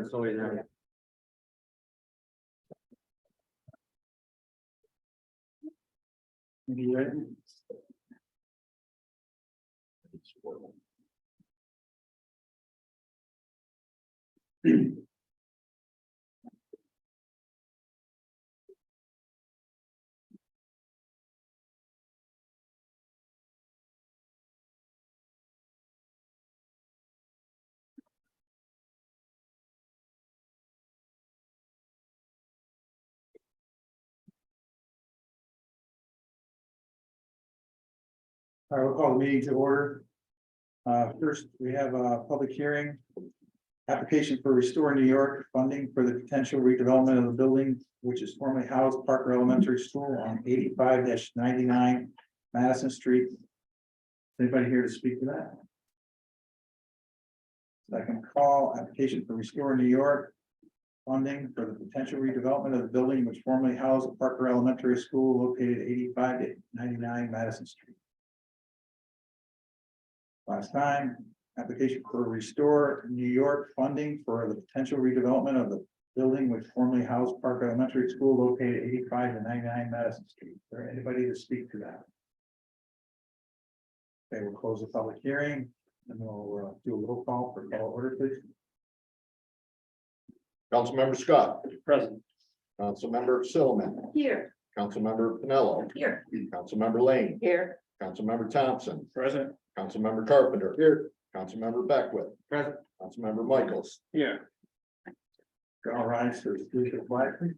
it's always there. You ready? All right, we'll call the meeting to order. First, we have a public hearing. Application for Restore New York funding for the potential redevelopment of the building, which is formerly housed Parker Elementary School on 85-99 Madison Street. Anybody here to speak to that? Second call, application for Restore New York funding for the potential redevelopment of the building which formerly housed Parker Elementary School located at 85-99 Madison Street. Last time, application for Restore New York funding for the potential redevelopment of the building which formerly housed Parker Elementary School located at 85-99 Madison Street. Is there anybody to speak to that? Okay, we'll close the public hearing and we'll do a roll call for call order, please. Councilmember Scott. Present. Councilmember Silliman. Here. Councilmember Pinello. Here. Councilmember Lane. Here. Councilmember Thompson. Present. Councilmember Carpenter. Here. Councilmember Beckwith. Present. Councilmember Michaels. Here. All rise for the salute of the flag, please.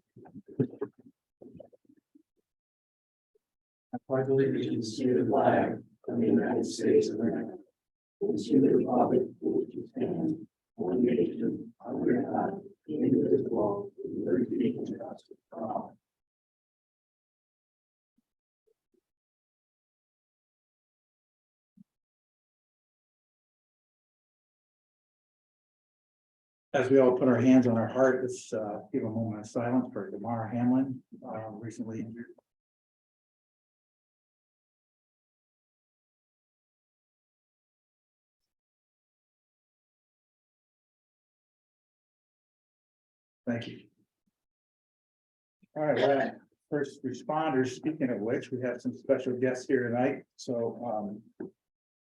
I pledge allegiance to the flag of the United States of America, and to the republic for which it stands, one nation, under God, indivisible, with liberty and justice for all. As we all put our hands on our heart, let's give a moment of silence for Damar Hamlin, recently injured. Thank you. All right, we're at first responders. Speaking of which, we have some special guests here tonight, so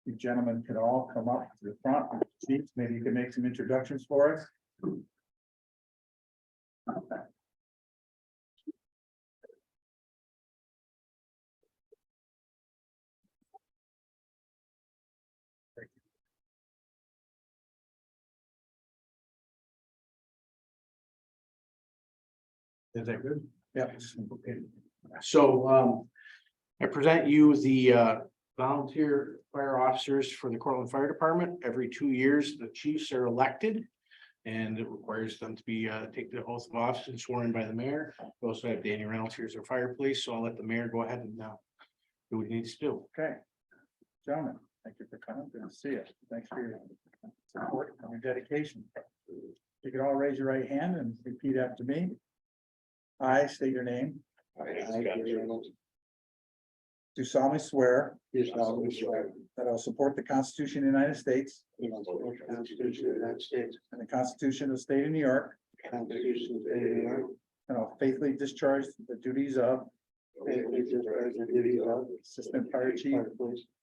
you gentlemen could all come up to the front. Chief, maybe you can make some introductions for us. Is that good? Yeah. Okay. So I present you the volunteer fire officers for the Cortland Fire Department. Every 2 years, the chiefs are elected. And it requires them to be take the oath of office and sworn in by the mayor. We also have Danny Reynolds here as our fire police, so I'll let the mayor go ahead and do what he needs to do. Okay. Gentlemen, thank you for coming. Good to see you. Thanks for your support and your dedication. You can all raise your right hand and repeat after me. I state your name. Do solemnly swear that I will support the Constitution of the United States and the Constitution of the State of New York, and I'll faithfully discharge the duties of Assistant Fire Chief,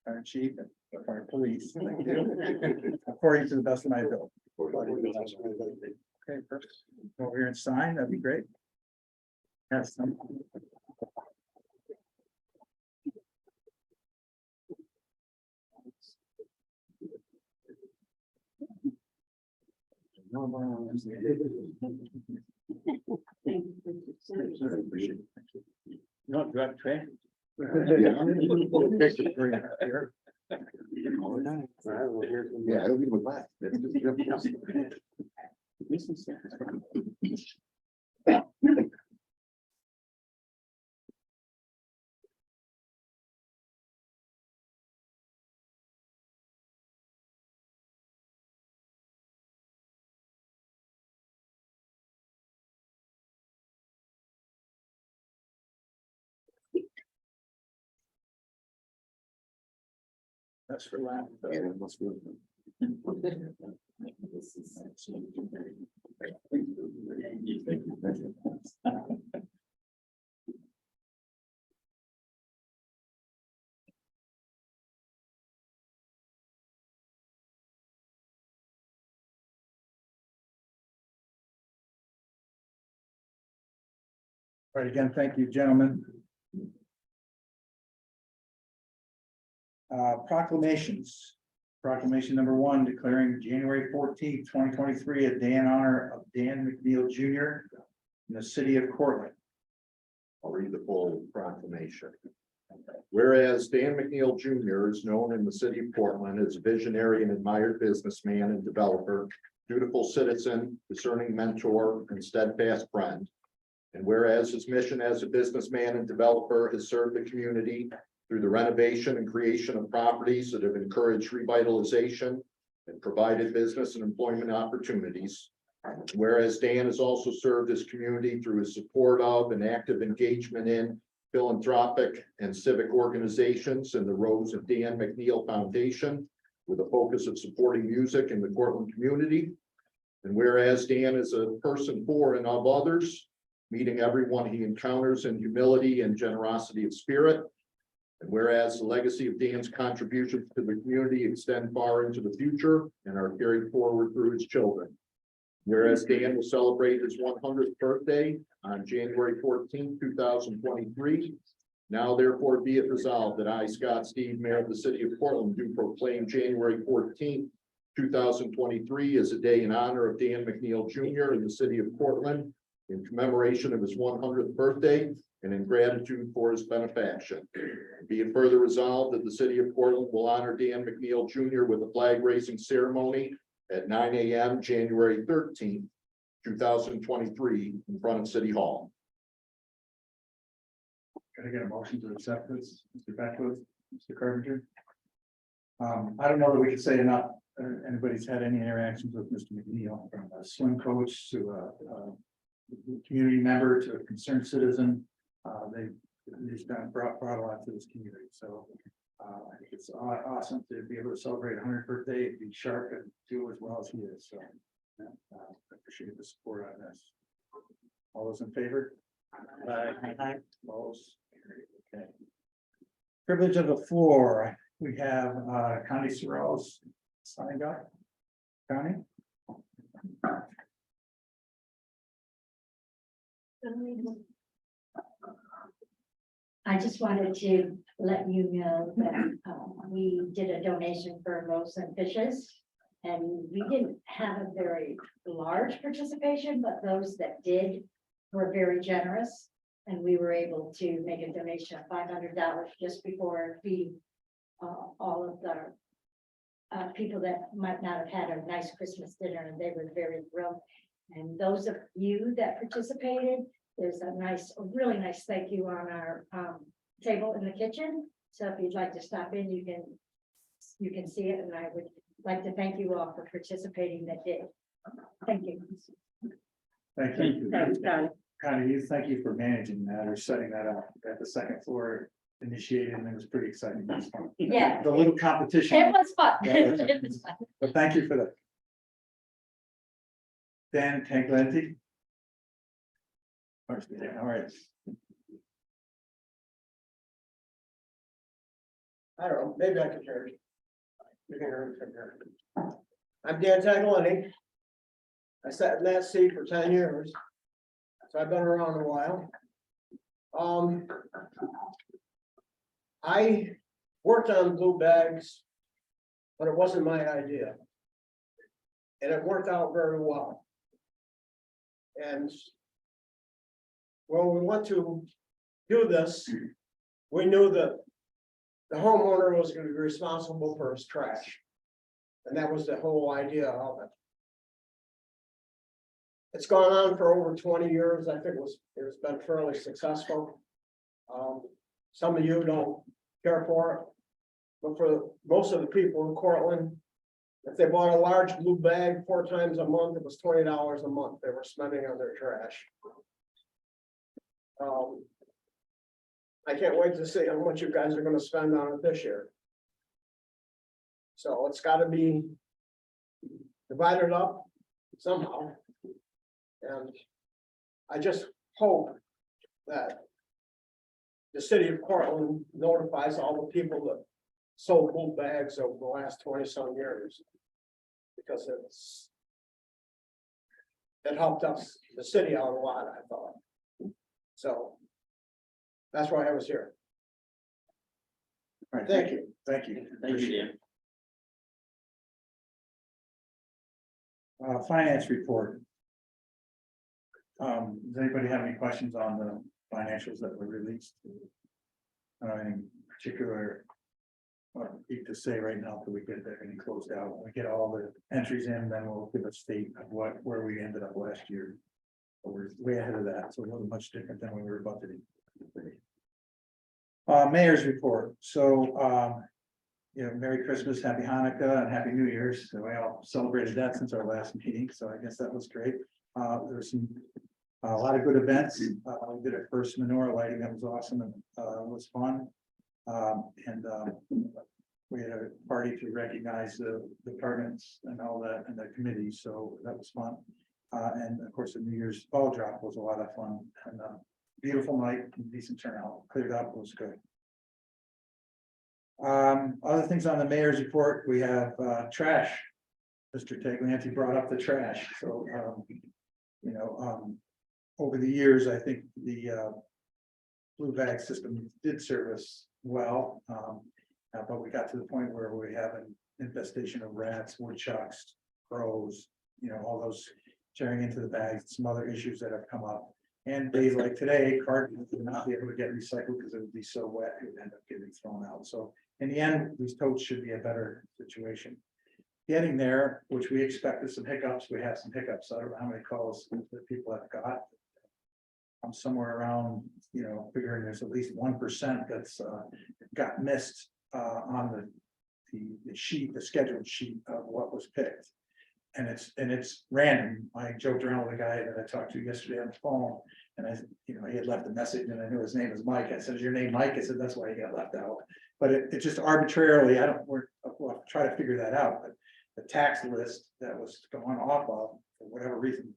Fire Chief, and Fire Police. Thank you. According to the best of my ability. Okay, perfect. Go over here and sign, that'd be great. Yes. No, do I have to pay? Yeah, I don't give a black. That's for last. Yeah, that must be. All right, again, thank you, gentlemen. Proclamations. Proclamation number 1, declaring January 14th, 2023, a day in honor of Dan McNeil Jr. in the city of Cortland. I'll read the full proclamation. Whereas Dan McNeil Jr. is known in the city of Portland as a visionary and admired businessman and developer, dutiful citizen, discerning mentor, and steadfast friend. And whereas his mission as a businessman and developer has served the community through the renovation and creation of properties that have encouraged revitalization and provided business and employment opportunities. Whereas Dan has also served his community through his support of and active engagement in philanthropic and civic organizations and the Rose of Dan McNeil Foundation, with a focus of supporting music in the Cortland community. And whereas Dan is a person for and of others, meeting everyone he encounters in humility and generosity of spirit. And whereas the legacy of Dan's contributions to the community extend far into the future and are carried forward through his children. Whereas Dan will celebrate his 100th birthday on January 14th, 2023. Now therefore be it resolved that I, Scott Steve, Mayor of the City of Portland, do proclaim January 14th, 2023 as a day in honor of Dan McNeil Jr. in the City of Portland, in commemoration of his 100th birthday and in gratitude for his benefaction. Be it further resolved that the City of Portland will honor Dan McNeil Jr. with a flag raising ceremony at 9 a.m. January 13th, 2023 in front of City Hall. Can I get a motion to accept this, Mr. Beckwith, Mr. Carpenter? I don't know that we could say enough. Anybody's had any interactions with Mr. McNeil, from a swim coach to a community member to a concerned citizen. He's brought a lot to this community, so I think it's awesome to be able to celebrate 100th birthday, be sharp and do as well as he is. So I appreciate the support on this. All those in favor? Aye. Opposed? Okay. Privilege of the floor. We have Connie Sorrells signed up. Connie? I just wanted to let you know that we did a donation for Rose and Fishes. And we didn't have a very large participation, but those that did were very generous. And we were able to make a donation of $500 just before feeding all of the people that might not have had a nice Christmas dinner, and they were very thrilled. And those of you that participated, there's a really nice thank you on our table in the kitchen. So if you'd like to stop in, you can see it, and I would like to thank you all for participating that day. Thank you. Thank you. Thanks, Connie. Connie, thank you for managing that or setting that up at the second floor initiated, and it was pretty exciting. It was fun. Yeah. The little competition. It was fun. Yeah, It was fun. But thank you for that. Dan Tanglenti. All right. I don't know, maybe I can hear it. You can hear it from here. I'm Dan Tagliani. I sat in that seat for 10 years. So I've been around a while. I worked on blue bags, but it wasn't my idea. And it worked out very well. And when we went to do this, we knew that the homeowner was going to be responsible for his trash. And that was the whole idea of it. It's gone on for over 20 years. I think it's been fairly successful. Some of you don't care for it, but for most of the people in Cortland, if they bought a large blue bag 4 times a month, it was $20 a month they were spending on their trash. I can't wait to see how much you guys are going to spend on it this year. So it's got to be divided up somehow. And I just hope that the city of Portland notifies all the people that sold blue bags over the last 20-some years. Because it helped us, the city, out a lot, I thought. So. That's why I was here. All right, Thank you. Thank you. Thank you, Dan. Finance report. Does anybody have any questions on the financials that were released? In particular. What you to say right now till we get everything closed out, when we get all the entries in, then we'll give a state of where we ended up last year. But we're way ahead of that, so it wasn't much different than when we were budgeting. Mayor's report, so, Merry Christmas, Happy Hanukkah, and Happy New Year's, so we all celebrated that since our last meeting, so I guess that was great. There was a lot of good events, we did our first menorah lighting, that was awesome, and, it was fun. We had a party to recognize the departments and all that and the committees, so that was fun. And of course, the New Year's ball drop was a lot of fun and beautiful night, decent turnout, cleared up, was good. Other things on the mayor's report, we have trash. Mr. Taglianti brought up the trash, so over the years, I think the blue bag system did serve us well. But we got to the point where we have an infestation of rats, woodchucks, crows, all those tearing into the bags, some other issues that have come up. And days like today, cartons would not be able to get recycled because it would be so wet, it would end up getting thrown out. So in the end, these totes should be a better situation. Getting there, which we expected some hiccups, we have some hiccups. I don't know how many calls that people have got. I'm somewhere around, figuring there's at least 1% that's got missed on the sheet, the scheduled sheet of what was picked. And it's random. I joked around with a guy that I talked to yesterday on the phone, and he had left a message and I knew his name was Mike. I said, "Is your name Mike?" I said, "That's why he got left out." But it just arbitrarily, we'll try to figure that out, but the tax list that was going off of, for whatever reason.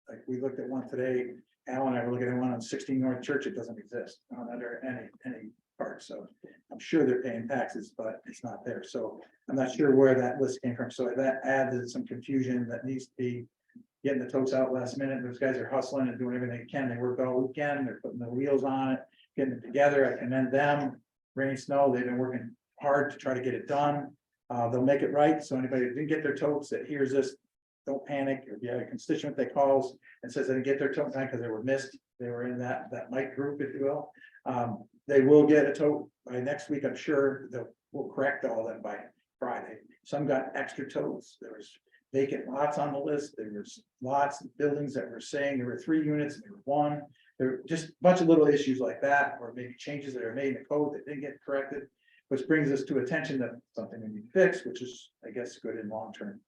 Like we looked at one today, Al and I were looking at one on 16 North Church, it doesn't exist under any part, so I'm sure they're paying taxes, but it's not there, so I'm not sure where that list came from, so that added some confusion that needs to be getting the totes out last minute. Those guys are hustling and doing everything they can, they worked all weekend, they're putting the wheels on it, getting it together. I commend them. Rain, snow, they've been working hard to try to get it done. They'll make it right, so anybody who didn't get their totes that hears this, don't panic. If you have a constituent that calls and says they didn't get their tote back because they were missed, they were in that Mike group, if you will. They will get a tote by next week, I'm sure. We'll correct all that by Friday. Some got extra totes. There was vacant lots on the list. There was lots of buildings that were saying there were 3 units and there were 1. There were just a bunch of little issues like that, or maybe changes that are made in the code that didn't get corrected, which brings us to attention that something we need to fix, which is, I guess, good in long term.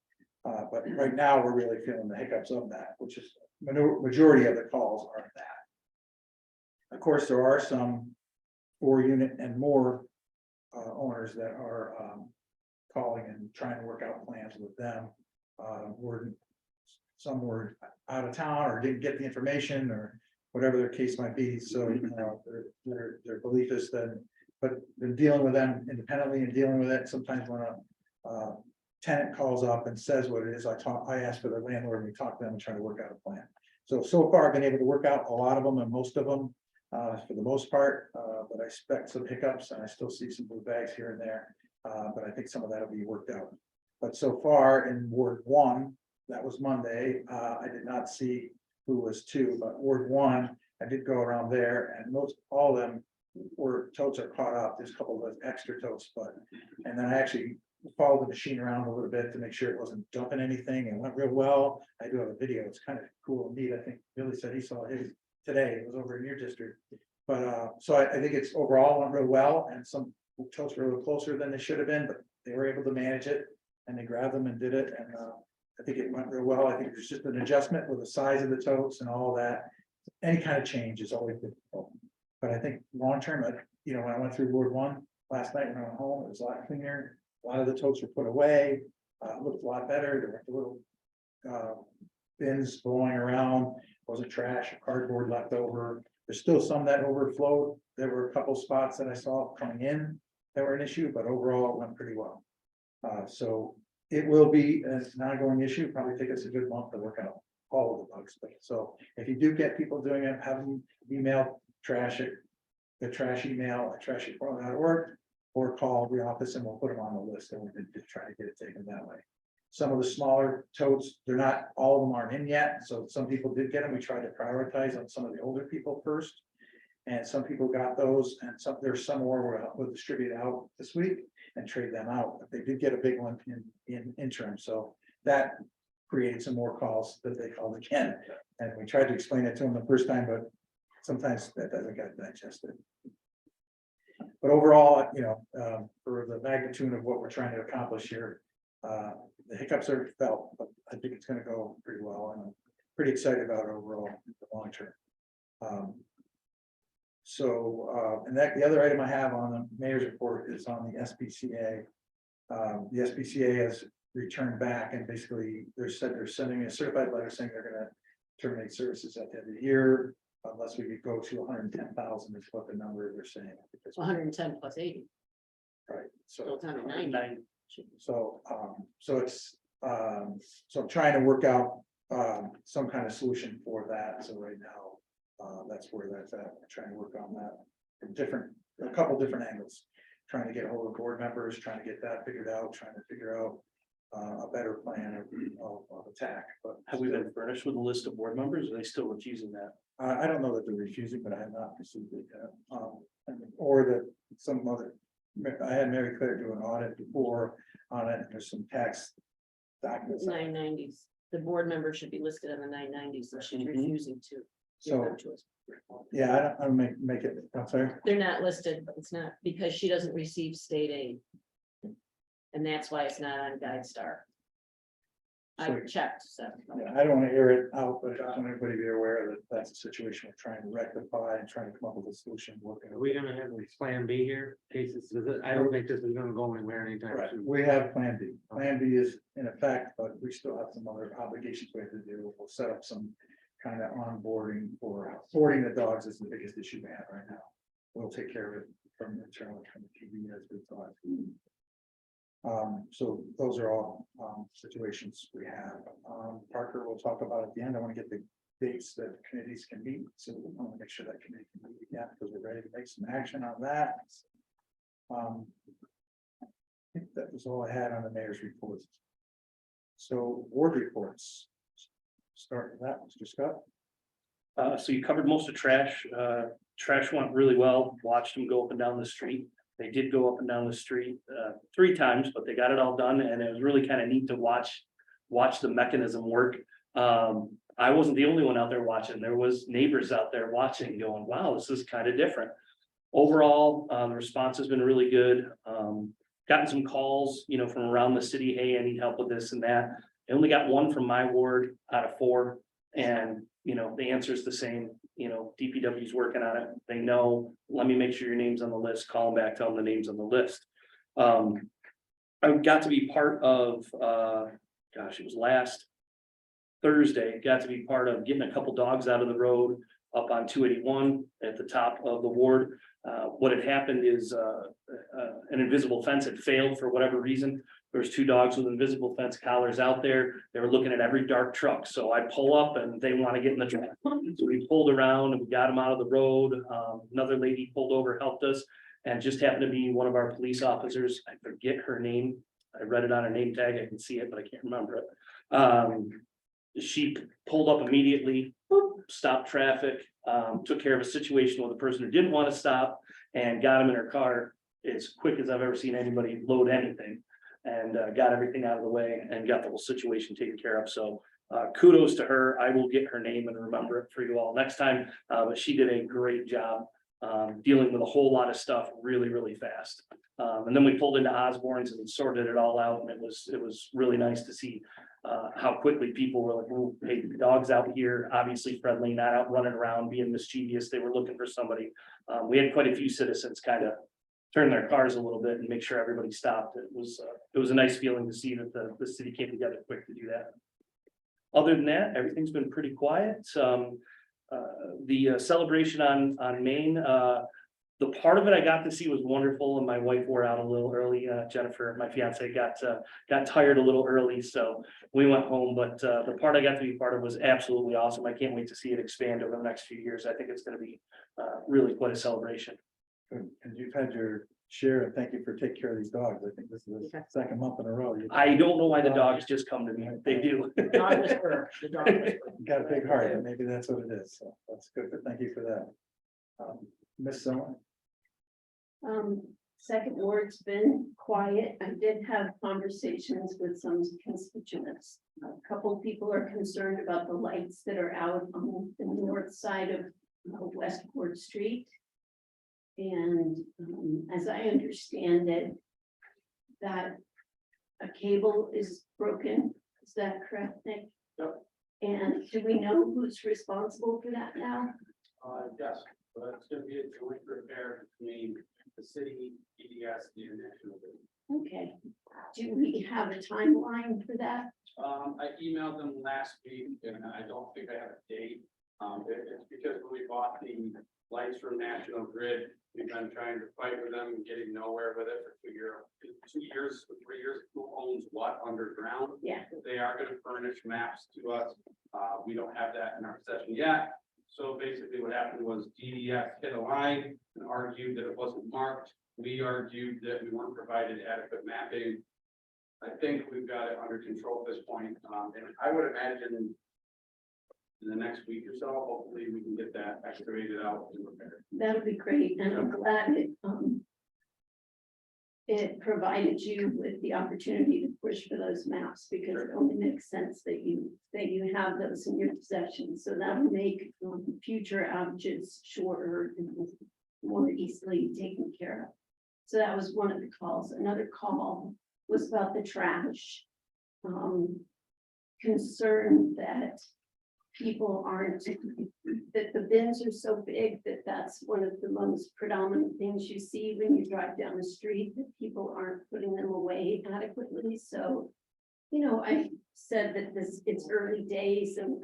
But right now, we're really feeling the hiccups of that, which is majority of the calls are that. Of course, there are some 4-unit and more owners that are calling and trying to work out plans with them. Some were out of town or didn't get the information or whatever their case might be. So their belief is that, but they're dealing with them independently and dealing with it. Sometimes when a tenant calls up and says what it is, I ask for the landlord and we talk to them and try to work out a plan. So far I've been able to work out a lot of them and most of them for the most part, but I expect some hiccups and I still see some blue bags here and there. But I think some of that will be worked out. But so far in Ward 1, that was Monday, I did not see who was 2, but Ward 1, I did go around there and all of them were totes are caught up. There's a couple of those extra totes, and then I actually followed the machine around a little bit to make sure it wasn't dumping anything and went real well. I do have a video. It's kind of cool and neat. I think Billy said he saw his today. It was over in your district. But so I think it's overall went real well, and some totes were a little closer than they should have been, but they were able to manage it and they grabbed them and did it. And I think it went real well. I think it's just an adjustment with the size of the totes and all that. Any kind of change is always difficult. But I think long term, when I went through Ward 1 last night when I went home, it was a lot cleaner. A lot of the totes were put away, looked a lot better. There were the little bins blowing around, wasn't trash or cardboard left over. There's still some that overflowed. There were a couple spots that I saw coming in that were an issue, but overall it went pretty well. So it will be an ongoing issue, probably take us a good month to work out all of the bugs. So if you do get people doing it, have them email the trash email at trashyportland.org, or call the office and we'll put them on the list, and we did try to get it taken that way. Some of the smaller totes, they're not, all of them aren't in yet, so some people did get them. We tried to prioritize on some of the older people first. And some people got those, and there's some more we'll distribute out this week and trade them out. But they did get a big one in interim, so that created some more calls that they called again. And we tried to explain it to them the first time, but sometimes that doesn't get digested. But overall, for the magnitude of what we're trying to accomplish here, the hiccups are felt, but I think it's gonna go pretty well, and I'm pretty excited about it overall in the long term. And the other item I have on the mayor's report is on the SPCA. The SPCA has returned back, and basically they're sending a certified letter saying they're gonna terminate services at the end of the year. Unless we could go to 110,000 is what the number they're saying. 110 plus 80, Right, so so, it's 190. so I'm trying to work out, some kind of solution for that, so right now, that's where that's at, I'm trying to work on that. From a couple different angles, trying to get a hold of board members, trying to get that figured out, trying to figure out. A better plan of attack, but. Have we been furnished with a list of board members? Are they still refusing that? I don't know that they're refusing, but I have not received it yet. Or that some other, I had Mary Claire do an audit before on it, and there's some tax documents. 990s. The board member should be listed on the 990s, and she's Mhm. refusing to give So, them to us. yeah, I don't make it, I'm sorry. They're not listed, it's not, because she doesn't receive state aid. And that's why it's not on GuideStar. I So- checked, so. Yeah, I don't want to air it out, but I just want everybody to be aware that that's a situation we're trying to rectify and trying to come up with a solution. Are we gonna have a plan B here, cases, I don't think this is gonna go anywhere anytime Right, soon. we have Plan B. Plan B is in effect, but we still have some other obligations we have to do. We'll set up some kind of onboarding for boarding the dogs is the biggest issue we have right now. We'll take care of it from internally from the TV as we thought. So those are all situations we have. Parker will talk about at the end. I want to get the dates that committees can meet, so we want to make sure that committee can meet again, because we're ready to make some action on that. I think that was all I had on the mayor's reports. So ward reports. Start with that, Mr. Scott. So you covered most of trash. Trash went really well. Watched them go up and down the street. They did go up and down the street 3 times, but they got it all done, and it was really kind of neat to watch the mechanism work. I wasn't the only one out there watching. There was neighbors out there watching, going, "Wow, this is kind of different." Overall, the response has been really good. Gotten some calls, from around the city. Hey, I need help with this and that. I only got 1 from my ward out of 4, and the answer is the same. DPW's working on it. They know, let me make sure your name's on the list, call them back, tell them the name's on the list. I got to be part of, it was last Thursday, got to be part of getting a couple dogs out of the road up on 281 at the top of the ward. What had happened is an invisible fence had failed for whatever reason. There's 2 dogs with invisible fence collars out there. They were looking at every dark truck. So I pull up and they want to get in the truck. So we pulled around and we got them out of the road. Another lady pulled over, helped us, and just happened to be one of our police officers. I forget her name. I read it on her name tag. I can see it, but I can't remember it. She pulled up immediately, stopped traffic, took care of a situation with a person who didn't want to stop, and got him in her car as quick as I've ever seen anybody load anything. And got everything out of the way and got the whole situation taken care of. So kudos to her. I will get her name and remember it for you all next time. But she did a great job dealing with a whole lot of stuff really, really fast. And then we pulled into Osborne's and sorted it all out. And it was really nice to see how quickly people were like, "Oh, hey, the dog's out here, obviously friendly, not out running around being mischievous." They were looking for somebody. We had quite a few citizens kind of turn their cars a little bit and make sure everybody stopped. It was a nice feeling to see that the city came together quick to do that. Other than that, everything's been pretty quiet. The celebration on Main, the part of it I got to see was wonderful, and my wife wore out a little early. Jennifer, my fiance, got tired a little early, so we went home. But the part I got to be part of was absolutely awesome. I can't wait to see it expand over the next few years. I think it's going to be really quite a celebration. And you've had your share, and thank you for taking care of these dogs. I think this is the second month in a row. You I don't know why the dogs just come to me. They do. The dog whisperer, the dog whisperer. got a big heart, and maybe that's what it is. So that's good, but thank you for that. Miss Summer, Second ward's been quiet. I did have conversations with some constituents. A couple people are concerned about the lights that are out on the north side of West Court Street. And as I understand it, that a cable is broken. Is that correct, Nick? Yep. And do we know who's responsible for that now? Yes, but it's gonna be a joint repair between the city, EDS, and National Grid. Okay. Do we have a timeline for that? I emailed them last week and I don't think I have a date. It's because when we bought the lights from National Grid, we've been trying to fight with them and getting nowhere with it for 2 years, 3 years, who owns what underground. Yeah. They are gonna furnish maps to us. We don't have that in our possession yet. So basically what happened was DDS hit a line and argued that it wasn't marked. We argued that we weren't provided adequate mapping. I think we've got it under control at this point. And I would imagine in the next week or so, hopefully we can get that excavated out and repaired. That'll be great, and I'm glad it provided you with the opportunity to push for those maps, because it only makes sense that you have those in your possession. So that'll make future outages shorter and more easily taken care of. So that was one of the calls. Another call was about the trash. Concerned that people aren't, that the bins are so big that that's one of the most predominant things you see when you drive down the street, that people aren't putting them away adequately. So, I said that it's early days and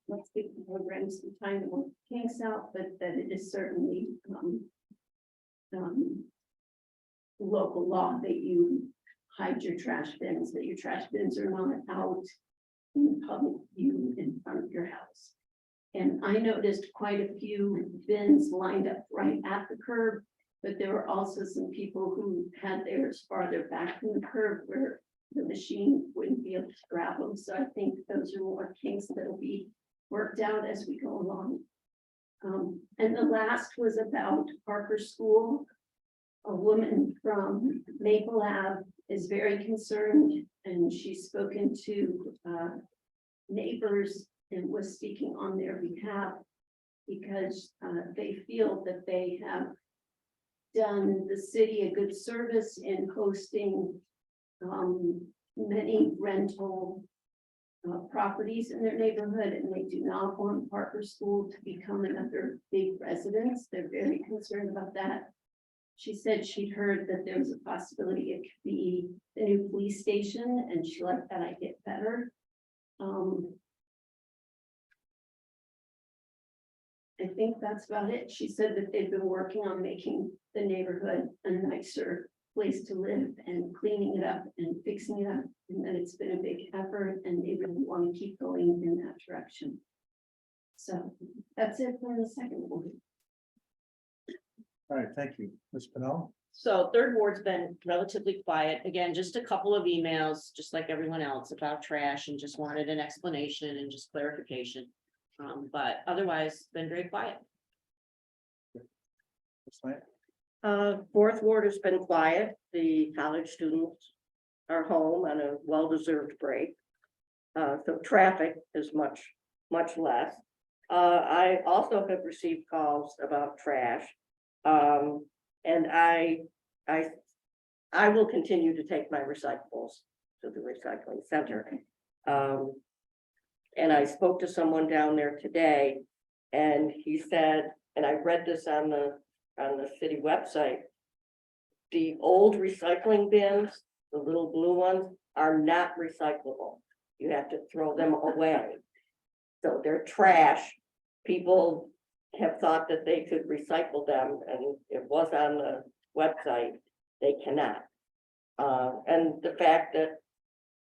let's give the program some time to work kinks out, but that it is certainly local law that you hide your trash bins, that your trash bins are not out in public view in front of your house. And I noticed quite a few bins lined up right at the curb, but there were also some people who had theirs farther back from the curb where the machine wouldn't be able to grab them. So I think those are more kinks that'll be worked out as we go along. And the last was about Parker School. A woman from Maple Ave is very concerned, and she's spoken to neighbors and was speaking on their behalf because they feel that they have done the city a good service in hosting many rental properties in their neighborhood, and they do not want Parker School to become another big residence. They're very concerned about that. She said she'd heard that there was a possibility it could be the new police station, and she liked that idea better. I think that's about it. She said that they've been working on making the neighborhood a nicer place to live and cleaning it up and fixing it up, and that it's been a big effort and they really want to keep going in that direction. So that's it for the second one. all right, thank you. Ms. Pennell? So third ward's been relatively quiet. Again, just a couple of emails, just like everyone else, about trash, and just wanted an explanation and just clarification. But otherwise, been very quiet. Ms. Lance? Fourth ward has been quiet. The college students are home on a well-deserved break. So traffic is much less. I also have received calls about trash. And I will continue to take my recyclables to the recycling center. And I spoke to someone down there today, and he said, and I read this on the city website, the old recycling bins, the little blue ones, are not recyclable. You have to throw them away. So they're trash. People have thought that they could recycle them, and it was on the website, they cannot. And the fact that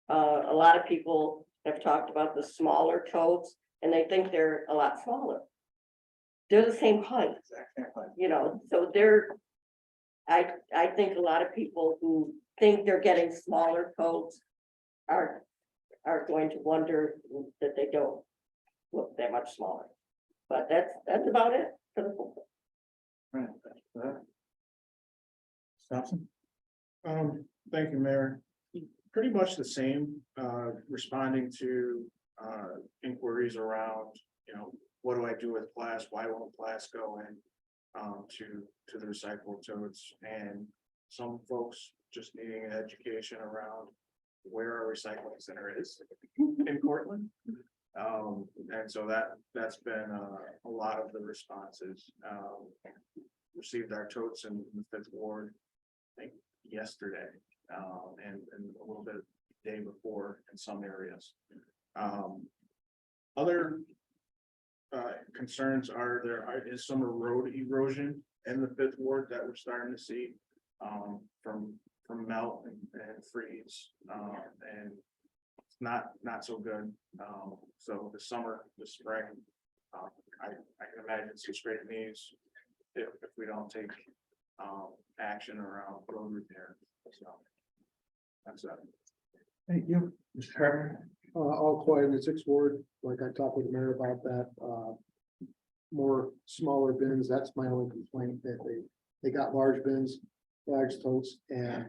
a lot of people have talked about the smaller totes, and they think they're a lot smaller. They're the same height, you know, so I think a lot of people who think they're getting smaller totes are going to wonder that they don't look that much smaller. But that's about it for the football. Right. Thompson? Thank you, Mayor. Pretty much the same, responding to, inquiries around, you know, what do I do with glass? Why won't glass go in, to the recycled totes? And some folks just needing an education around where our recycling center is in Portland. And so that's been, a lot of the responses. Received our totes in the 5th Ward, I think yesterday, and a little bit the day before in some areas. Other concerns are is some road erosion in the 5th Ward that we're starting to see from melt and freeze, and it's not so good. So the summer, the spring, I can imagine some straight knees if we don't take action around road repair. So that's it. Thank you. Mr. Carter? All quiet in the 6th Ward, like I talked with the mayor about that, more smaller bins, that's my only complaint, that they got large bins, large totes, and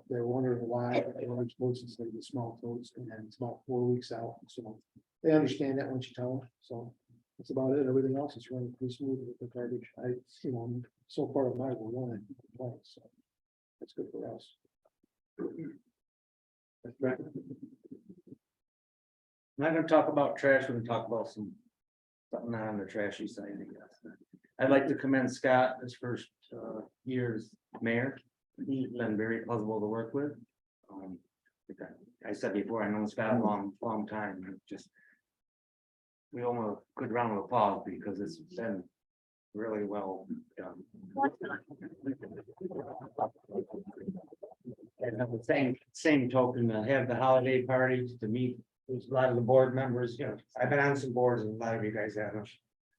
they're wondering why the large totes instead of the small totes, and it's about 4 weeks out, so they understand that once you tell them, so that's about it. Everything else is running pretty smooth with the garbage. So far of my one complaint, so that's good for us. Mr. Brackett? I'm not gonna talk about trash, we're gonna talk about something on the trashy side, I guess. I'd like to commend Scott, his first year as mayor. He's been very pleasurable to work with. Like I said before, I know Scott a long time, just. We owe him a good round of applause because it's been really well done. And at the same token, to have the holiday parties to meet, there's a lot of the board members, you know, I've been on some boards and a lot of you guys haven't.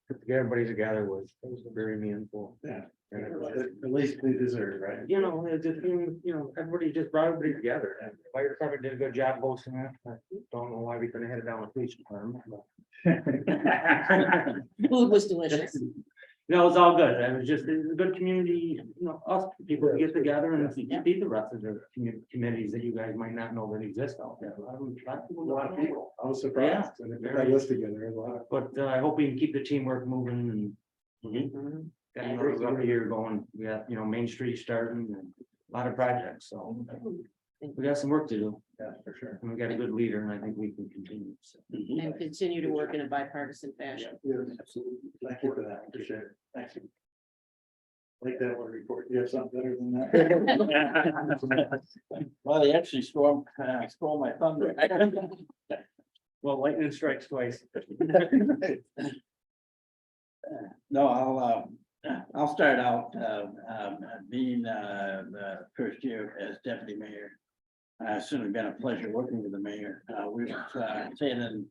To get everybody together was very meaningful. Yeah. And it was, At least they deserve, right? you know, it just, you know, everybody just brought everybody together, and the fire department did a good job hosting that. I don't know why we couldn't have had it down with police department, but. Food was delicious. No, it's all good. It was just, it's a good community, you know, us people to get together and see the rest of the committees that you guys might not know that exist out there. A lot of people. I was surprised. And they put that list together, a lot of. But I hope we can keep the teamwork moving and. Got another up year going. We got, you know, Main Street starting and a lot of projects, so. We got some work to do. Yeah, for sure. And we got a good leader and I think we can continue. So. And continue to work in a bipartisan fashion. Yeah, absolutely. Thank you for that. Appreciate it. Thank you. Like that one report. You have something better than that? Well, they actually stole my thunder. Well, lightning strikes twice. No, I'll start out, being, the first year as deputy mayor. It's certainly been a pleasure working with the mayor. We've, saying,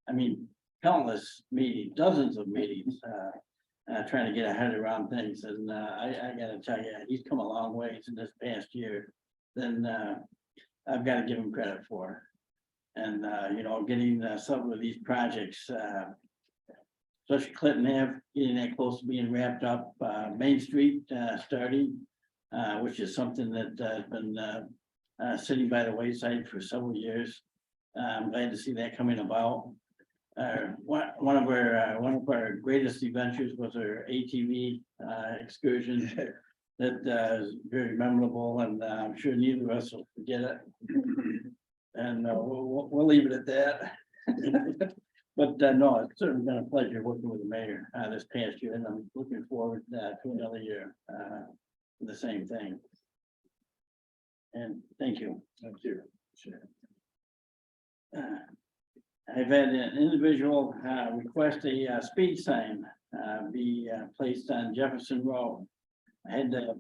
I mean, countless meetings, dozens of meetings, trying to get our head around things. And, I gotta tell you, he's come a long ways in this past year. Then, I've got to give him credit for. And, you know, getting some of these projects, especially Clinton Ave, getting that close to being wrapped up, Main Street, starting, which is something that has been sitting by the wayside for several years. I'm glad to see that coming about. One of our greatest adventures was our ATV excursion that is very memorable, and I'm sure neither of us will forget it. And we'll leave it at that. But no, it's certainly been a pleasure working with the mayor this past year, and I'm looking forward to another year for the same thing. And thank you. Thank you. Sure. I've had an individual request a speed sign be placed on Jefferson Road. I had to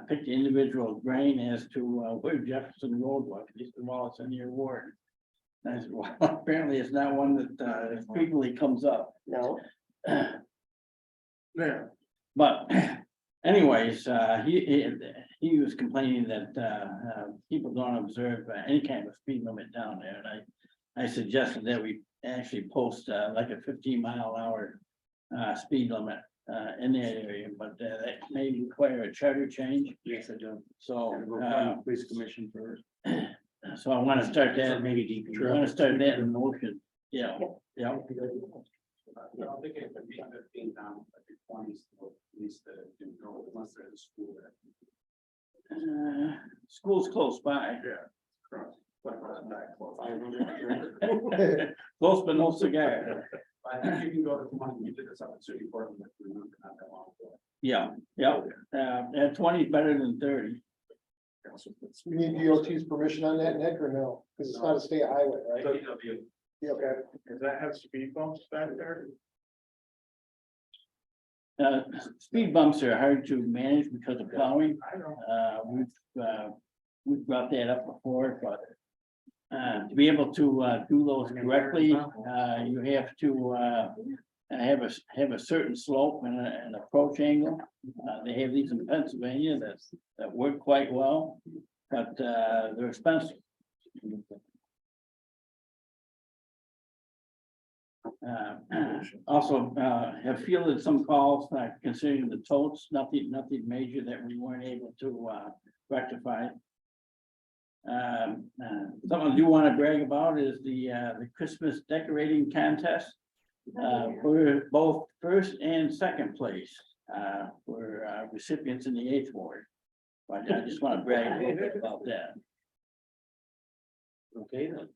pick the individual brain as to where Jefferson Road was, he said, well, it's in your ward. And I said, well, apparently it's not one that frequently comes up. No, Yeah. But anyways, he was complaining that people don't observe any kind of speed limit down there, and I suggested that we actually post like a 15-mile-an-hour speed limit in that area, but that may require a charter change. Yes, I do. So Police commission first. so I want to start that, Maybe I want to start that in motion. Yeah, yeah. I don't think it could be 15 down, like 20s, at least that can go unless they're in school. School's close by. What about that? 500? Close but no cigar. I think you can go to 20, we did this up in City Portland, but we not that long ago. Yeah, yeah, and 20 is better than 30. We need DOT's permission on that, Nick, or no? Because it's not a state highway, right? Yeah, okay. Does that have speed bumps back there? Speed bumps are hard to manage because of plowing. I don't. We've brought that up before, but to be able to do those correctly, you have to have a certain slope and an approach angle. They have these in Pennsylvania that work quite well, but they're expensive. Also, have fielded some calls considering the totes, nothing major that we weren't able to rectify. Something I do want to brag about is the Christmas decorating contest. We're both first and second place. We're recipients in the 8th ward. But I just want to brag a little bit about that. Okay, then.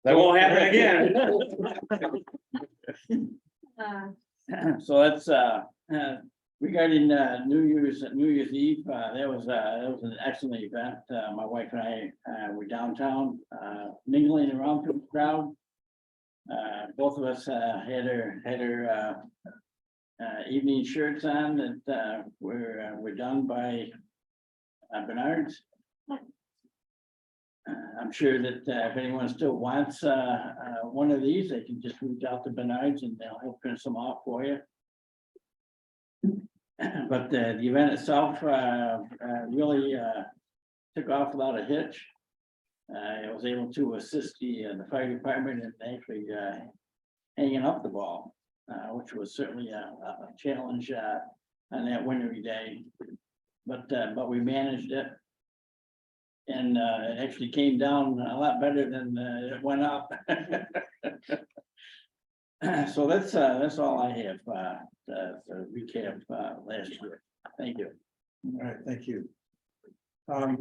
That won't happen again. So that's regarding New Year's Eve, that was an excellent event. My wife and I were downtown mingling around with the crowd. Both of us had our evening shirts on that were done by Bernard's. I'm sure that if anyone still wants one of these, they can just reach out to Bernard's and they'll print some off for you. But the event itself really took off without a hitch. I was able to assist the fire department in actually hanging up the ball, which was certainly a challenge on that wintry day. But we managed it. And it actually came down a lot better than it went up. So that's all I have to recap last year. Thank you. All right, thank you.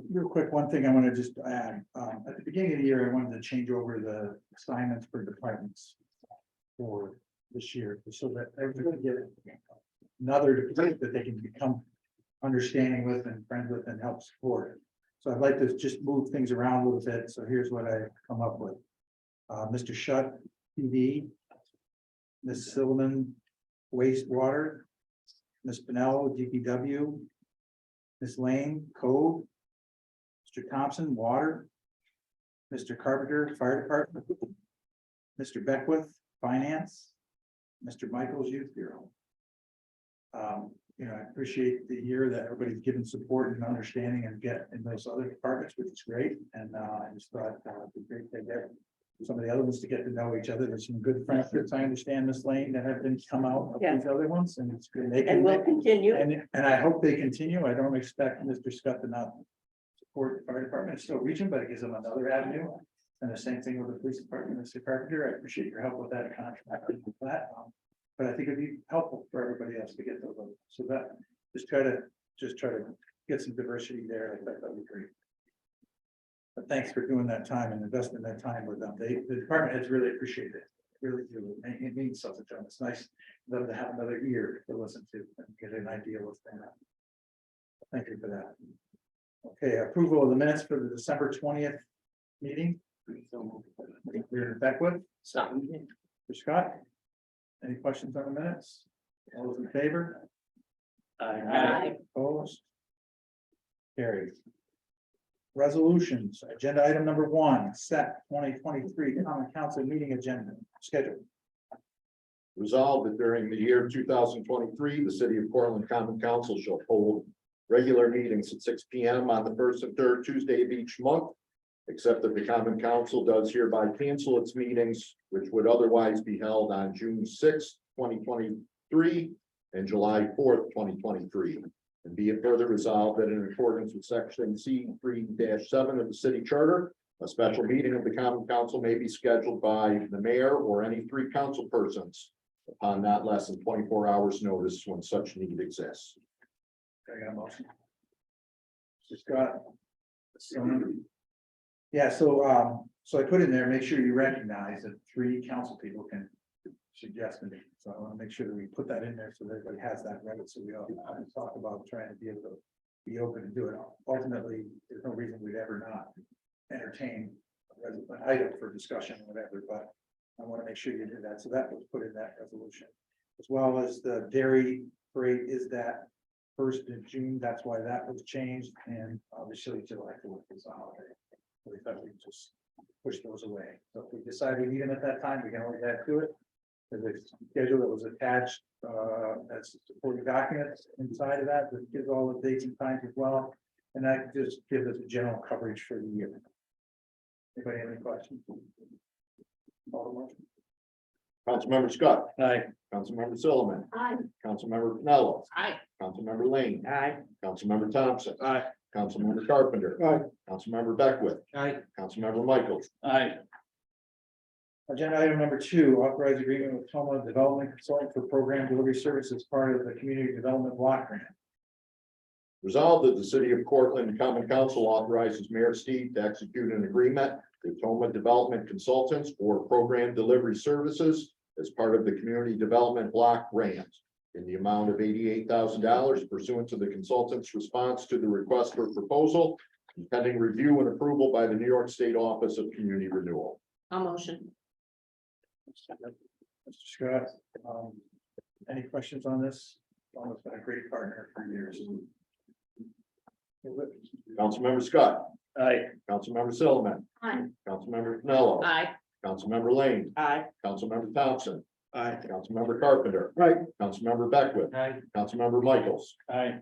Real quick, one thing I want to just add, at the beginning of the year, I wanted to change over the assignments for departments for this year, so that everybody can get another department that they can become understanding with and friends with and help support. So I'd like to just move things around a little bit. So here's what I come up with. Mr. Shutt, PD. Ms. Silliman, wastewater. Ms. Pinello, DPW. Ms. Lane, code. Mr. Thompson, water. Mr. Carpenter, fire department. Mr. Beckwith, finance. Mr. Michaels, youth bureau. I appreciate the year that everybody's given support and understanding and get in those other departments, which is great. And I just thought it'd be great to get some of the other ones to get to know each other. There's some good friendships. I understand, Miss Lane, that have been come out of these other ones, and it's good. They and we'll continue. and I hope they continue. I don't expect Mr. Scott to not support the fire department. It's still region, but it gives them another avenue. And the same thing with the police department, Mr. Carpenter. I appreciate your help with that contract with that. But I think it'd be helpful for everybody else to get those. So that just try to get some diversity there. I think that'd be great. But thanks for doing that time and investing that time with them. The department heads really appreciate it. Really do. It means something to them. It's nice for them to have another ear to listen to and get an idea what's going on. Thank you for that. Okay, approval of the minutes for the December 20th meeting. We're Beckwith. Mr. Scott? Any questions on the minutes? All those in favor? Opposed? Carried. Resolutions, agenda item number 1, set 2023 common council meeting agenda schedule. Resolved that during the year two thousand twenty-three, the city of Portland Common Council shall hold regular meetings at 6 P.M. on the first and third Tuesday of each month, except that the Common Council does hereby cancel its meetings, which would otherwise be held on June 6, 2023, and July 4th, 2023. And be it further resolved that in accordance with section C3-7 of the city charter, a special meeting of the Common Council may be scheduled by the mayor or any 3 council persons upon not less than 24 hours notice when such need exists. I got a motion. Mr. Scott. Yeah, so I put in there, make sure you recognize that 3 council people can suggest a meeting. So I want to make sure that we put that in there so that everybody has that ready. So we all talk about trying to be able to be open and do it. Ultimately, there's no reason we'd ever not entertain an item for discussion or whatever, but I want to make sure you do that. So that was put in that resolution. As well as the dairy parade is that 1st of June. That's why that was changed. And obviously July 4th is a holiday. So we thought we'd just push those away. So if we decide we need them at that time, we can always add to it. There's a schedule that was attached as supporting documents inside of that gives all the dates and times as well. And that just gives us a general coverage for the year. Anybody have any questions? Councilmember Scott. Aye. Councilmember Sullivan. Aye. Councilmember Pinello. Aye. Councilmember Lane. Aye. Councilmember Thompson. Aye. Councilmember Carpenter. Aye. Councilmember Beckwith. Aye. Councilmember Michaels. Aye. Agenda item number 2, authorize agreement with Toma Development Consultant for program delivery services, part of the community development block grant. Resolved that the city of Cortland Common Council authorizes Mayor Steve to execute an agreement with Toma Development Consultants for program delivery services as part of the community development block grant in the amount of $88,000 pursuant to the consultant's response to the request for proposal, pending review and approval by the New York State Office of Community Renewal. I'll motion. Mr. Scott, any questions on this? Almost been a great partner for years. Councilmember Scott. Aye. Councilmember Sullivan. Aye. Councilmember Pinello. Aye. Councilmember Lane. Aye. Councilmember Thompson. Aye. Councilmember Carpenter. Right. Councilmember Beckwith. Aye. Councilmember Michaels. Aye.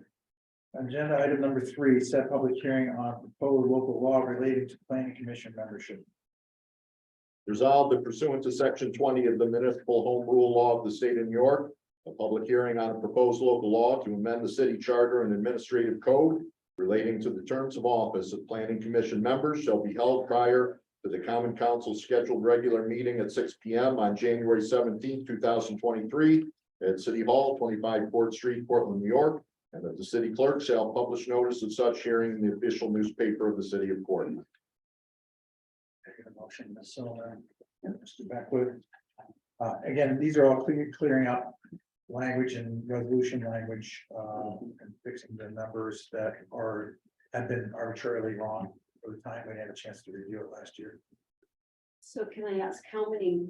Agenda item number 3, set public hearing on proposed local law relating to planning commission membership. Resolved that pursuant to section 20 of the municipal home rule law of the state of New York, a public hearing on a proposed local law to amend the city charter and administrative code relating to the terms of office of planning commission members shall be held prior to the common council's scheduled regular meeting at 6 P.M. on January 17, 2023 at City Hall, 25 Port Street, Portland, New York, and that the city clerk shall publish notice of such hearing in the official newspaper of the city of Portland. Taking a motion, Ms. Sullivan and Mr. Beckwith. Again, these are all clearing up language and resolution language, and fixing the numbers that have been arbitrarily wrong for the time we had a chance to review it last year. So can I ask how many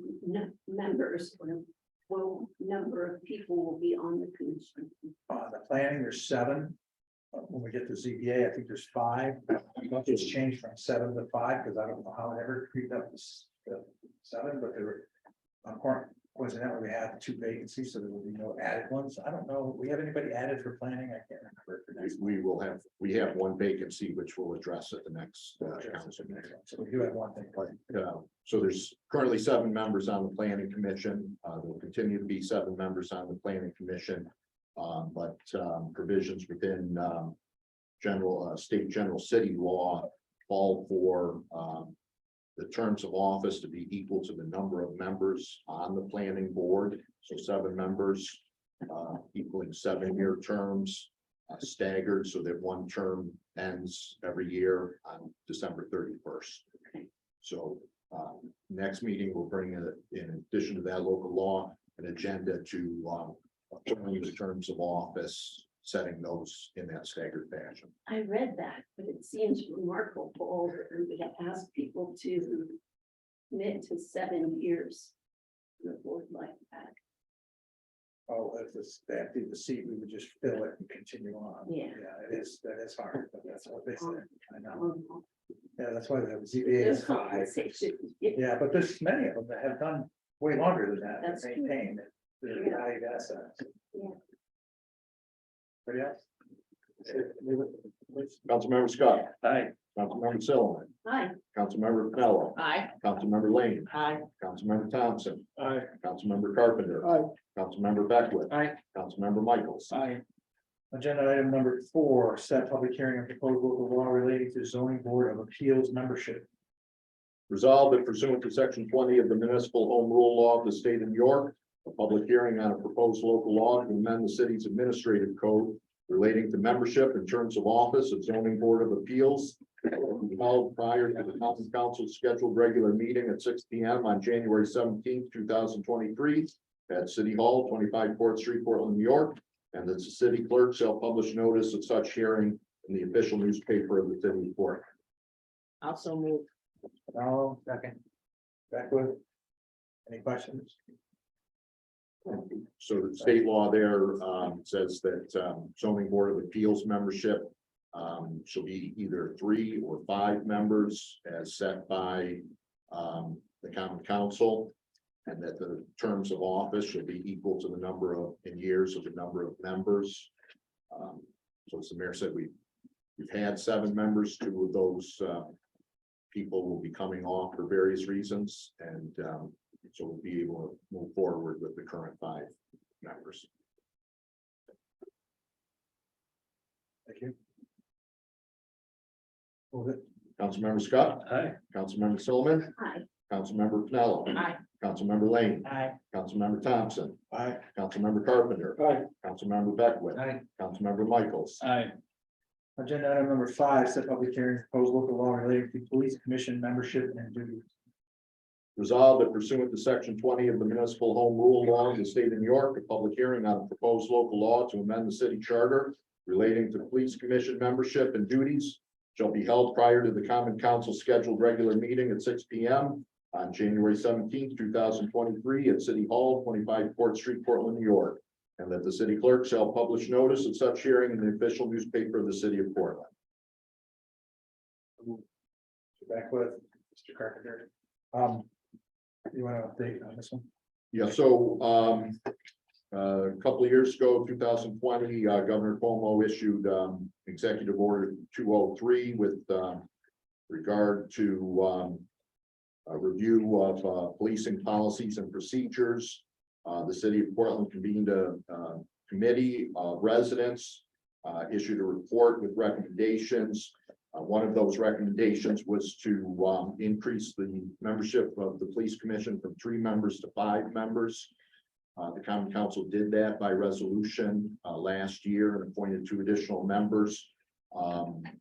members or what number of people will be on the commission? The planning, there's 7. When we get to ZBA, I think there's 5. It's changed from 7 to 5 because I don't know how it ever creeped up to 7, but there were, coincidentally, we had 2 vacancies, so there will be no added ones. I don't know. We have anybody added for planning? I can't remember. For next We have 1 vacancy, which we'll address at the next council meeting. So we do have one thing. So there's currently 7 members on the planning commission. There will continue to be 7 members on the planning commission. But provisions within state general city law call for the terms of office to be equal to the number of members on the planning board. So 7 members equaling 7-year terms staggered so that 1 term ends every year on December 31st. So next meeting will bring in addition to that local law, an agenda to the terms of office, setting those in that staggered fashion. I read that, but it seems remarkable that we have asked people to commit to 7 years. the board like that? Oh, if it's empty the seat, we would just fill it and continue on. Yeah. Yeah, that is hard, but that's what they say. I know. Um, Yeah, that's why the ZBA There's is high. compensation. Yeah. Yeah, but there's many of them that have done way longer than that, That's to true. maintain it. They're Yeah. valued assets. Yeah. Anybody else? Councilmember Scott, Aye. Councilmember Sullivan, Hi. Councilmember Pinello, Aye. Councilmember Lane, Aye. Councilmember Thompson, Aye. Councilmember Carpenter. Aye. Councilmember Beckwith. Aye. Councilmember Michaels. Aye. Agenda item number 4, set public hearing on proposed local law relating to zoning board of appeals membership. Resolved that pursuant to section 20 of the municipal home rule law of the state of New York, a public hearing on a proposed local law to amend the city's administrative code relating to membership and terms of office of zoning board of appeals will be held prior to the common council's scheduled regular meeting at 6 p.m. on January 17th, 2023 at City Hall, 25 4th Street, Portland, New York, and that the city clerk shall publish notice of such hearing in the official newspaper of the city of Portland. Also move. Now, second. Beckwith. Any questions? So the state law there says that zoning board of appeals membership shall be either 3 or 5 members as set by the common council. And that the terms of office should be equal to the number of in years of the number of members. So as the mayor said, we've had 7 members. 2 of those people will be coming off for various reasons, and so we'll be able to move forward with the current 5 members. Thank you. Move it. Councilmember Scott, Aye. Councilmember Sullivan, Hi. Councilmember Pinello. Aye. Councilmember Lane, Aye. Councilmember Thompson, Aye. Councilmember Carpenter. Aye. Councilmember Beckwith. Aye. Councilmember Michaels. Aye. Agenda item number 5, set public hearing, proposed local law relating to police commission membership and duties. Resolved that pursuant to section 20 of the municipal home rule law of the state of New York, a public hearing on a proposed local law to amend the city charter relating to police commission membership and duties shall be held prior to the common council scheduled regular meeting at 6 p.m. on January 17th, 2023 at City Hall, 25 4th Street, Portland, New York. And that the city clerk shall publish notice of such hearing in the official newspaper of the city of Portland. Mr. Beckwith, Mr. Carpenter. You want to update on this one? Yeah, so a couple of years ago, 2020, Governor Cuomo issued Executive Order 203 with regard to a review of policing policies and procedures. The city of Portland convened a committee of residents, issued a report with recommendations. One of those recommendations was to increase the membership of the police commission from 3 members to 5 members. The common council did that by resolution last year and appointed 2 additional members.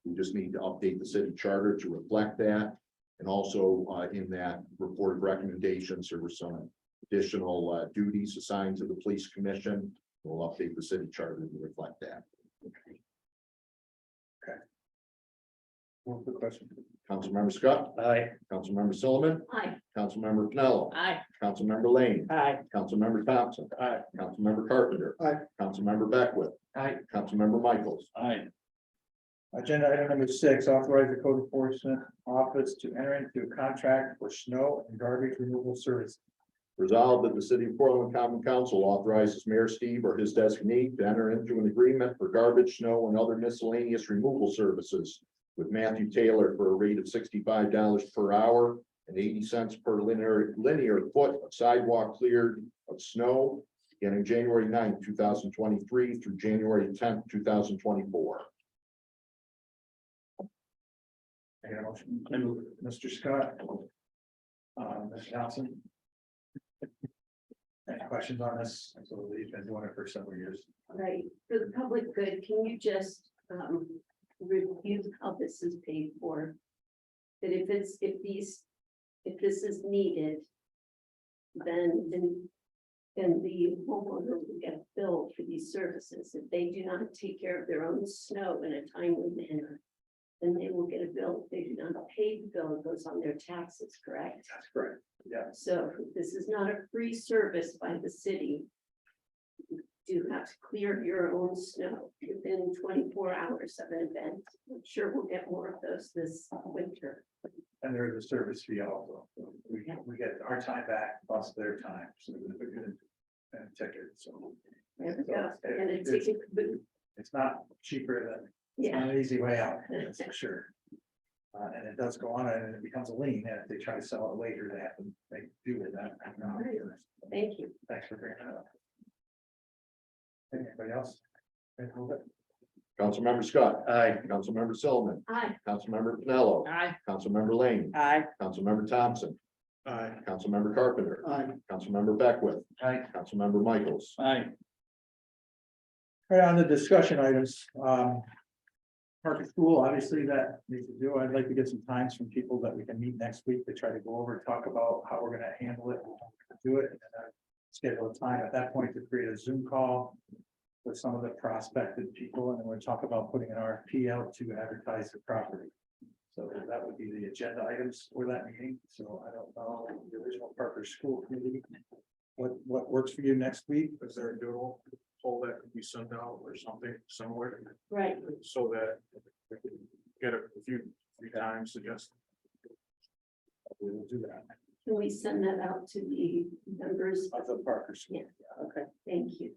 We just need to update the city charter to reflect that. And also in that report of recommendations, there were some additional duties assigned to the police commission. We'll update the city charter to reflect that. One quick question. Councilmember Scott, Aye. Councilmember Sullivan, Hi. Councilmember Pinello, Aye. Councilmember Lane, Aye. Councilmember Thompson, Aye. Councilmember Carpenter. Aye. Councilmember Beckwith. Aye. Councilmember Michaels. Aye. Agenda item number 6, authorize the code enforcement office to enter into a contract for snow and garbage removal service. Resolved that the city of Portland Common Council authorizes Mayor Steve or his designee to enter into an agreement for garbage, snow, and other miscellaneous removal services with Matthew Taylor for a rate of $65 per hour and 80 cents per linear foot of sidewalk cleared of snow beginning January 9th, 2023 through January 10th, 2024. I get a motion. Mr. Scott. Mr. Thompson. Any questions on this? Absolutely, you've been doing it for several years. Right, for the public good, can you just review how this is paid for? That if this is needed, then the homeowner will get billed for these services. If they do not take care of their own snow in a timely manner, then they will get a bill. If they do not pay the bill, it goes on their taxes, correct? That's correct. Yeah. So this is not a free service by the city. You do have to clear your own snow within 24 hours of an event. I'm sure we'll get more of those this winter. And there is a service fee also. We get our time back plus their time. So we get a ticket, so. There we go. So And it's- it's It's not cheaper than, it's yeah, not an easy way out, that's for sure. And it does go on and it becomes a lien, and if they try to sell it later, they have to make do with that. thank you. Thanks for bringing that up. Anybody else? Councilmember Scott. Aye. Councilmember Sullivan. Aye. Councilmember Pinello. Aye. Councilmember Lane. Aye. Councilmember Thompson. Aye. Councilmember Carpenter. Aye. Councilmember Beckwith. Aye. Councilmember Michaels. Aye. Right on the discussion items, Parker School, obviously that needs to do, I'd like to get some times from people that we can meet next week to try to go over, talk about how we're gonna handle it, do it, and then schedule a time at that point to create a Zoom call with some of the prospective people, and then we'll talk about putting an RFP out to advertise the property. So that would be the agenda items for that meeting, so I don't know, the original Parker School Committee. What works for you next week? Is there a doodle poll that could be sent out or something similar, Right. so that we can get a few times suggested? We will do that. Can we send that out to the members? Of the Parker School. Yeah, okay, thank you.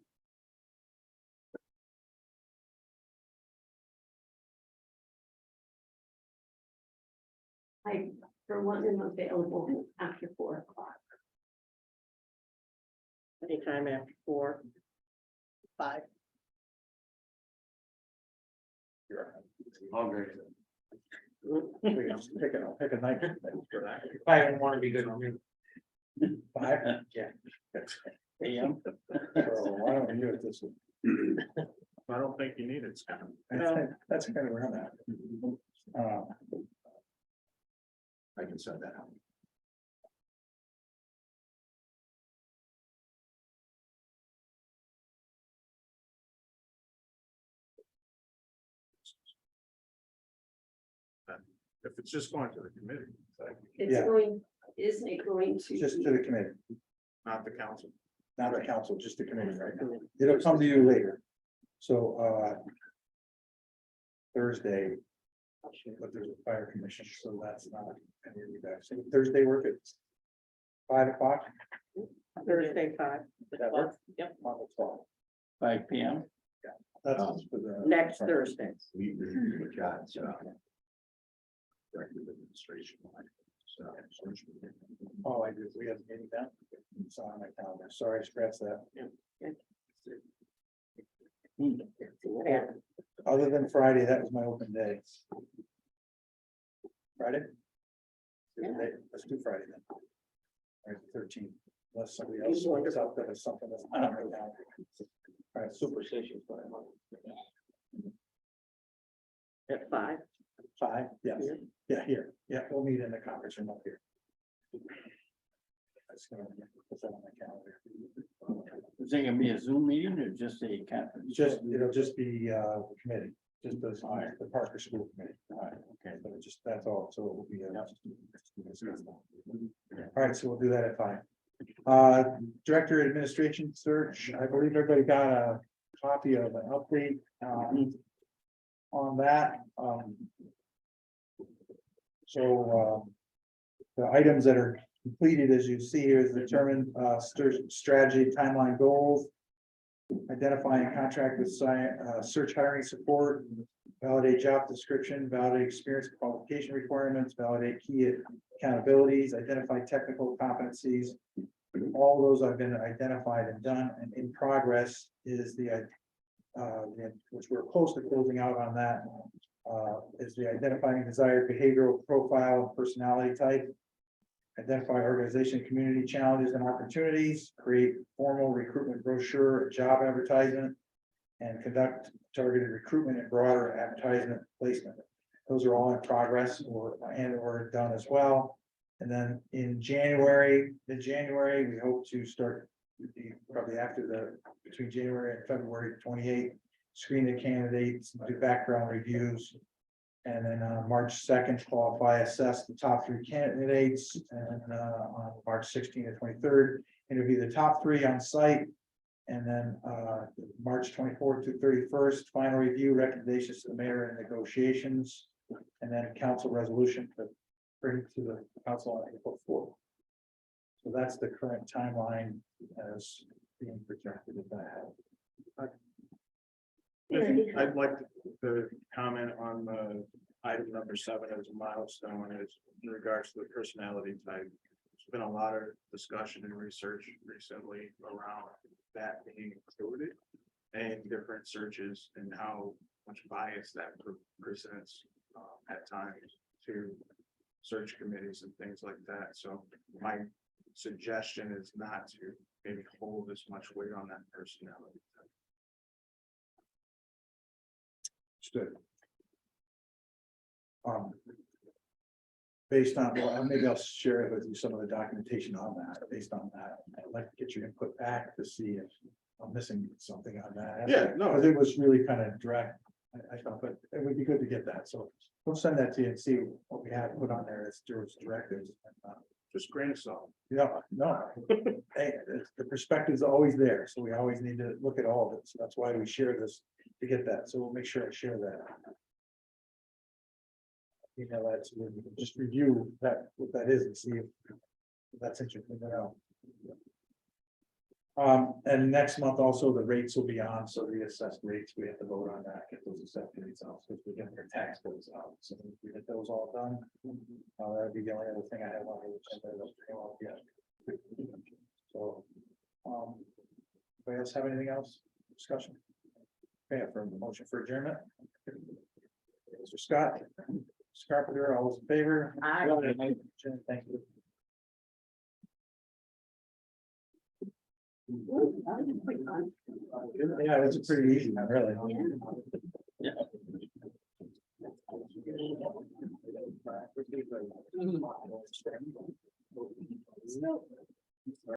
I, for one, am available after 4 o'clock. Anytime after 4. 5. Hungry. Pick a night. I don't want to be good on me. 5? Yeah. AM. So why don't we do it this way? I don't think you need it, Scott. That's kind of where I'm at. I can send that out. If it's just going to the committee, It's Yeah. going, isn't it going to? Just to the committee, not the council. not the council, just the committee, right? It'll come to you later. So, Thursday. But there's a fire commission, so that's not any of you guys. So Thursday work at 5 o'clock. Thursday, 5. Does that work? Yep. On the 12th. 5 PM. That's for the. Next Thursday. We got, Director of Administration. So, Oh, I do. We have a meeting then. It's on my calendar. Sorry, scratch that. Yeah. Other than Friday, that was my open day. Friday? Let's do Friday then. Right, 13th, unless somebody else points out that it's something that's not right now. All right, superstitious, but I'm on. At 5. 5, yes, yeah, here, yeah, we'll meet in the conference room up here. That's gonna put that on my calendar. Is it gonna be a Zoom meeting or just a conference? It'll just be the committee, just the Parker School Committee. All right, okay, but just, that's all, so it will be. All right, so we'll do that at 5. Director of Administration Search, I believe everybody got a copy of an update on that. The items that are completed, as you see here, is determine strategy, timeline, goals, identifying contract with search hiring support, validate job description, validate experience and qualification requirements, validate key accountabilities, identify technical competencies. All those have been identified and done, and in progress is which we're close to closing out on that, is the identifying desired behavioral profile and personality type. Identify organization, community challenges and opportunities, create formal recruitment brochure, job advertisement, and conduct targeted recruitment and broader advertisement placement. Those are all in progress or done as well. And then in January, we hope to start probably between January and February 28th, screen the candidates, do background reviews. And then on March 2nd, qualify, assess the top 3 candidates, and on March 16th and 23rd, interview the top 3 on site. And then March 24th to 31st, final review recommendations to the mayor and negotiations. And then council resolution to bring to the council on April 4th. So that's the current timeline as being projected at that. I'd like to comment on item number 7 as a milestone as in regards to the personality type. There's been a lot of discussion and research recently around that being included and different searches and how much bias that presents at times to search committees and things like that. So my suggestion is not to maybe hold as much weight on that personality type. Understood. Based on, well, maybe I'll share with you some of the documentation on that, based on that, I'd like to get your input back to see if I'm missing something on that. Yeah, no. Because it was really kind of direct, I thought, but it would be good to get that, so we'll send that to you and see what we have put on there as George's directives. Just grain of salt. Yeah, no, hey, the perspective's always there, so we always need to look at all of it, so that's why we share this to get that, so we'll make sure I share that. Email that, so we can just review that, what that is and see if that's interesting to know. And next month also, the rates will be on, so the assessed rates, we have to vote on that, get those assessed rates out, so we get their tax bills out, so if we get those all done. That'd be the only other thing I have on the agenda that came up yet. So, anybody else have anything else, discussion? Okay, for a motion for adjournment. Mr. Scott, Mr. Carpenter, all those in favor? Aye. Thank you. Ooh, that was a quick one. Yeah, it's a pretty easy one, really. So